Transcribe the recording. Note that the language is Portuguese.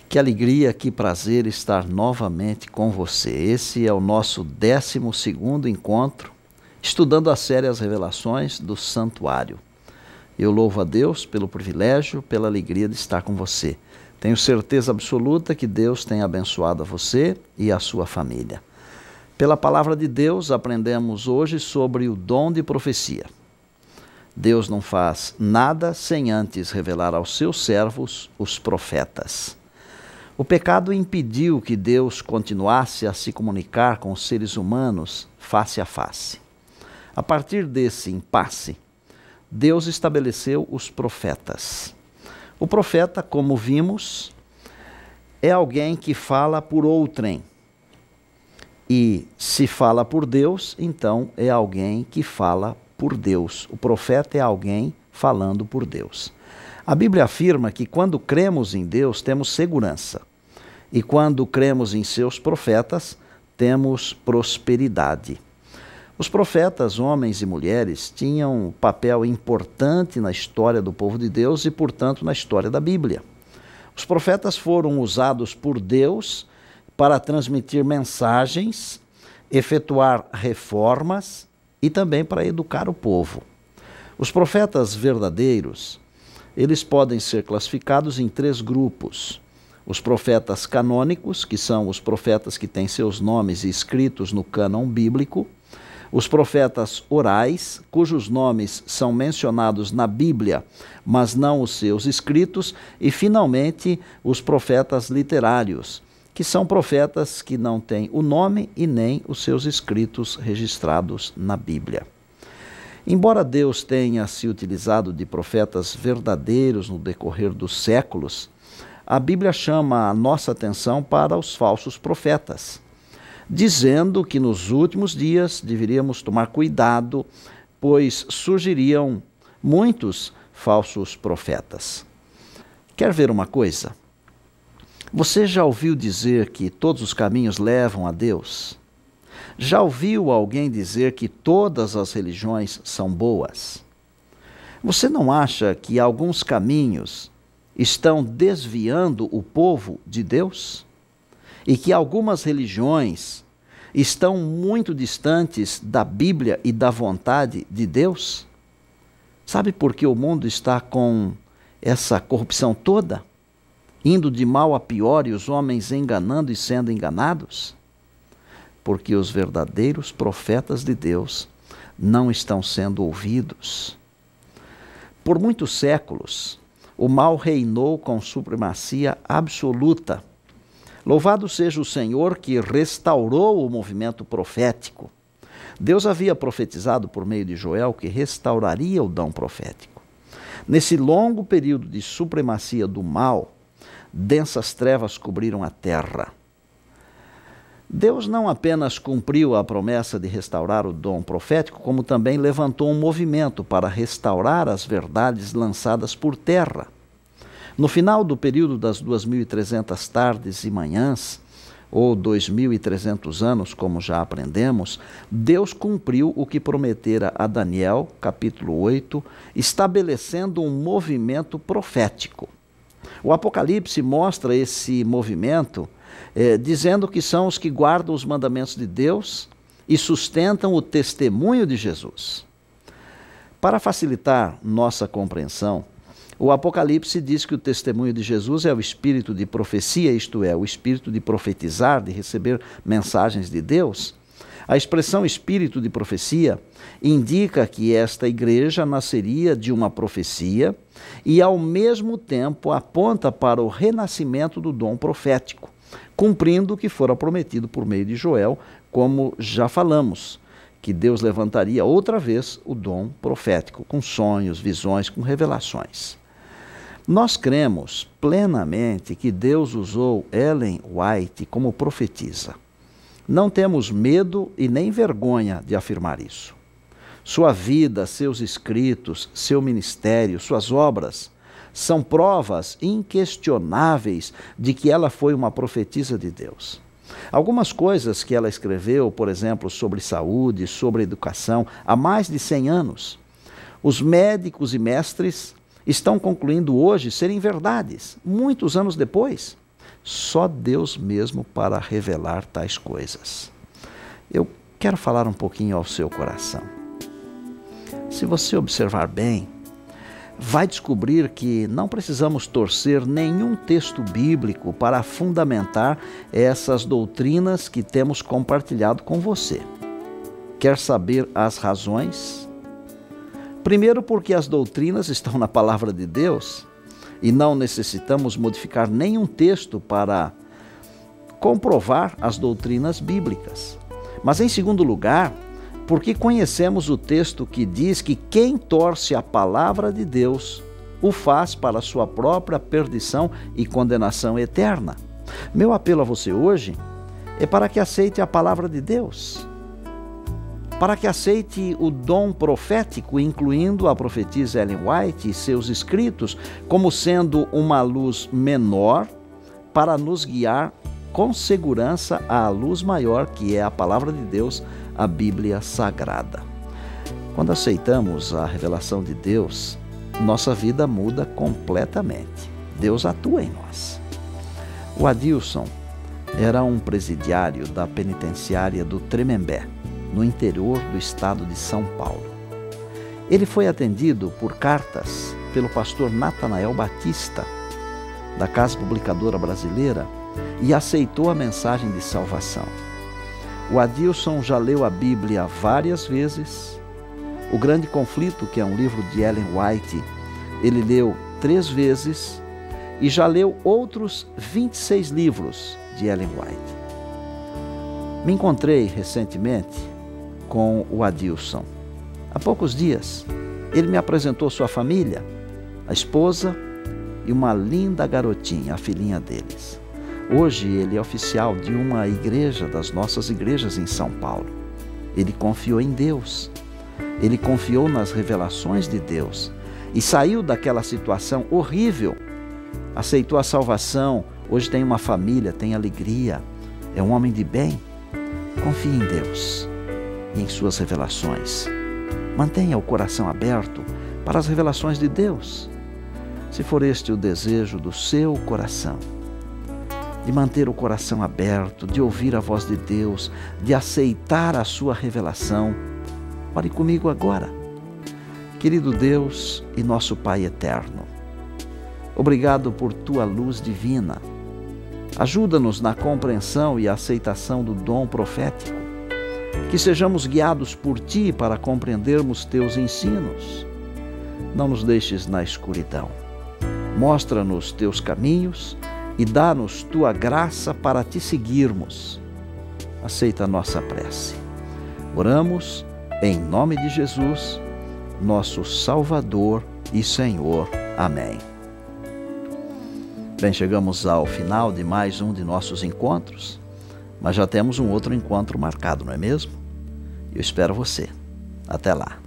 Que alegria, que prazer estar novamente com você. Esse é o nosso 12º encontro, estudando a série As Revelações do Santuário. Eu louvo a Deus pelo privilégio, pela alegria de estar com você. Tenho certeza absoluta que Deus tem abençoado a você e a sua família. Pela palavra de Deus, aprendemos hoje sobre o dom de profecia. Deus não faz nada sem antes revelar aos seus servos, os profetas. O pecado impediu que Deus continuasse a se comunicar com os seres humanos face a face. A partir desse impasse, Deus estabeleceu os profetas. O profeta, como vimos, é alguém que fala por outrem. E se fala por Deus, então é alguém que fala por Deus. O profeta é alguém falando por Deus. A Bíblia afirma que quando cremos em Deus, temos segurança. E quando cremos em seus profetas, temos prosperidade. Os profetas, homens e mulheres, tinham um papel importante na história do povo de Deus e, portanto, na história da Bíblia. Os profetas foram usados por Deus para transmitir mensagens, efetuar reformas e também para educar o povo. Os profetas verdadeiros, eles podem ser classificados em 3 grupos. Os profetas canônicos, que são os profetas que têm seus nomes escritos no cânon bíblico. Os profetas orais, cujos nomes são mencionados na Bíblia, mas não os seus escritos. E, finalmente, os profetas literários, que são profetas que não têm o nome e nem os seus escritos registrados na Bíblia. Embora Deus tenha se utilizado de profetas verdadeiros no decorrer dos séculos, a Bíblia chama a nossa atenção para os falsos profetas, dizendo que nos últimos dias deveríamos tomar cuidado, pois surgiriam muitos falsos profetas. Quer ver uma coisa? Você já ouviu dizer que todos os caminhos levam a Deus? Já ouviu alguém dizer que todas as religiões são boas? Você não acha que alguns caminhos estão desviando o povo de Deus? E que algumas religiões estão muito distantes da Bíblia e da vontade de Deus? Sabe por que o mundo está com essa corrupção toda? Indo de mal a pior e os homens enganando e sendo enganados? Porque os verdadeiros profetas de Deus não estão sendo ouvidos. Por muitos séculos, o mal reinou com supremacia absoluta. Louvado seja o Senhor que restaurou o movimento profético. Deus havia profetizado por meio de Joel que restauraria o dom profético. Nesse longo período de supremacia do mal, densas trevas cobriram a terra. Deus não apenas cumpriu a promessa de restaurar o dom profético, como também levantou um movimento para restaurar as verdades lançadas por terra. No final do período das 2.300 tardes e manhãs, ou 2.300 anos, como já aprendemos, Deus cumpriu o que prometera a Daniel, capítulo 8, estabelecendo um movimento profético. O Apocalipse mostra esse movimento dizendo que são os que guardam os mandamentos de Deus e sustentam o testemunho de Jesus. Para facilitar nossa compreensão, o Apocalipse diz que o testemunho de Jesus é o espírito de profecia, isto é, o espírito de profetizar, de receber mensagens de Deus. A expressão espírito de profecia indica que esta igreja nasceria de uma profecia e, ao mesmo tempo, aponta para o renascimento do dom profético, cumprindo o que fora prometido por meio de Joel, como já falamos, que Deus levantaria outra vez o dom profético, com sonhos, visões, com revelações. Nós cremos plenamente que Deus usou Ellen White como profetisa. Não temos medo e nem vergonha de afirmar isso. Sua vida, seus escritos, seu ministério, suas obras são provas inquestionáveis de que ela foi uma profetisa de Deus. Algumas coisas que ela escreveu, por exemplo, sobre saúde, sobre educação, há mais de 100 anos, os médicos e mestres estão concluindo hoje serem verdades, muitos anos depois. Só Deus mesmo para revelar tais coisas. Eu quero falar um pouquinho ao seu coração. Se você observar bem, vai descobrir que não precisamos torcer nenhum texto bíblico para fundamentar essas doutrinas que temos compartilhado com você. Quer saber as razões? Primeiro, porque as doutrinas estão na palavra de Deus e não necessitamos modificar nenhum texto para comprovar as doutrinas bíblicas. Mas, em segundo lugar, porque conhecemos o texto que diz que quem torce a palavra de Deus o faz para a sua própria perdição e condenação eterna. Meu apelo a você hoje é para que aceite a palavra de Deus, para que aceite o dom profético, incluindo a profetisa Ellen White e seus escritos, como sendo uma luz menor para nos guiar com segurança à luz maior, que é a palavra de Deus, a Bíblia Sagrada. Quando aceitamos a revelação de Deus, nossa vida muda completamente. Deus atua em nós. O Adilson era um presidiário da penitenciária do Tremembé, no interior do estado de São Paulo. Ele foi atendido por cartas pelo pastor Natanael Batista, da Casa Publicadora Brasileira, e aceitou a mensagem de salvação. O Adilson já leu a Bíblia várias vezes. O Grande Conflito, que é um livro de Ellen White, ele leu 3 vezes e já leu outros 26 livros de Ellen White. Me encontrei recentemente com o Adilson. Há poucos dias, ele me apresentou sua família, a esposa e uma linda garotinha, a filhinha deles. Hoje ele é oficial de uma igreja, das nossas igrejas em São Paulo. Ele confiou em Deus, ele confiou nas revelações de Deus e saiu daquela situação horrível, aceitou a salvação, hoje tem uma família, tem alegria, é um homem de bem. Confie em Deus e em suas revelações. Mantenha o coração aberto para as revelações de Deus. Se for este o desejo do seu coração, de manter o coração aberto, de ouvir a voz de Deus, de aceitar a sua revelação, ore comigo agora. Querido Deus e nosso Pai eterno, obrigado por tua luz divina. Ajuda-nos na compreensão e aceitação do dom profético, que sejamos guiados por ti para compreendermos teus ensinos. Não nos deixes na escuridão. Mostra-nos teus caminhos e dá-nos tua graça para te seguirmos. Aceita a nossa prece. Oramos em nome de Jesus, nosso Salvador e Senhor. Amém. Bem, chegamos ao final de mais um de nossos encontros, mas já temos um outro encontro marcado, não é mesmo? Eu espero você. Até lá.